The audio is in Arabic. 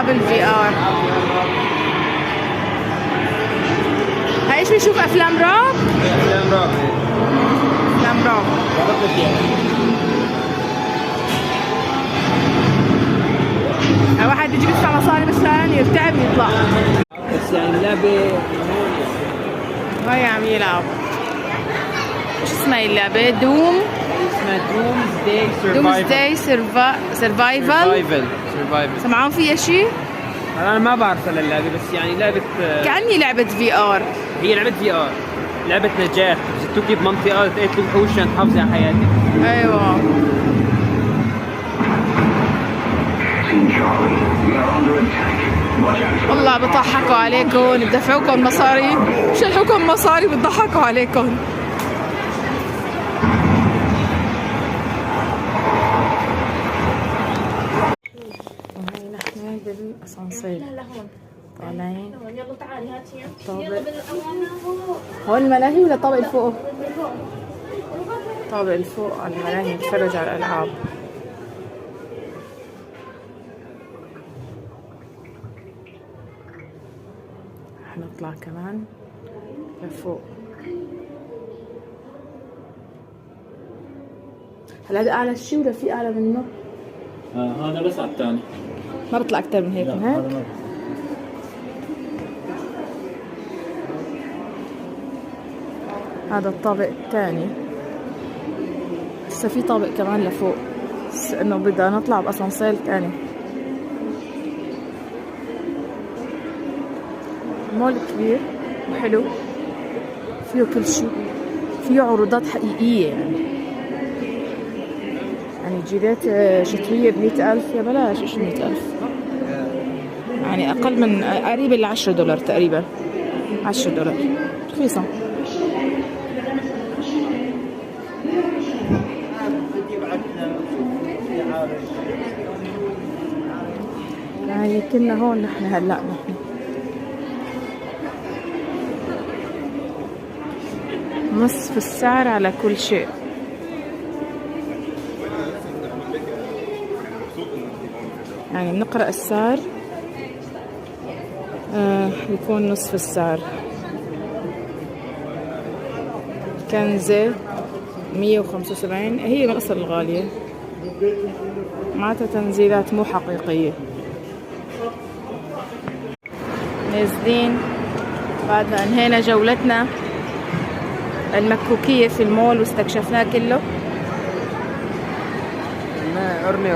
العاب الفي ار. هاي ايش بنشوف؟ افلام رعب؟ افلام رعب. افلام رعب. واحد يجي يدفع مصاري مثلا يرتعب يطلع. بس يعني اللعبة هاي عم يلعب. ايش اسمها اللعبة؟ دوم. اسمها دومزداي سرفايفل. سمعان فيها شيء؟ انا ما بعرف اللعبة، بس يعني لعبة كأني لعبة في ار. هي لعبة في ار، لعبة نجاة، بتزتوكي بمنطقة تقتلوا وحوش عشان تحافظي على حياتك. ايوه. والله بضحكوا عليكم، بدفعوكم مصاري، بشلحوكم مصاري، بتضحكوا عليكم. وهي نحن بالاسانسير طالعين. يلا تعالي هاتي يلا هون الملاهي ولا الطابق الفوق؟ الطابق الفوق على الملاهي نتفرج على الالعاب. نطلع كمان لفوق. هلا هذا اعلى شيء ولا في اعلى منه؟ هذا بس على الثاني، ما بطلع اكثر من هيك. من هيك هذا الطابق الثاني. لسه في طابق كمان لفوق، بس انه بدنا نطلع باسانسير ثاني. مول كبير وحلو، فيه كل شيء، فيه عروضات حقيقية. يعني جيلات شتوية ب100,000 يا بلاش. ايش 100,000؟ يعني أقل من قريبة $10 تقريبا. $10 رخيصة. يعني كنا هون نحن هلأ نصف السعر على كل شيء. يعني بنقرأ السعر يكون نصف السعر. كنزة 175 هي من الأصل الغالية، معناتها تنزيلات مو حقيقية. نازلين بعد ما انهينا جولتنا المكوكية في المول واستكشفناه كله. ارمي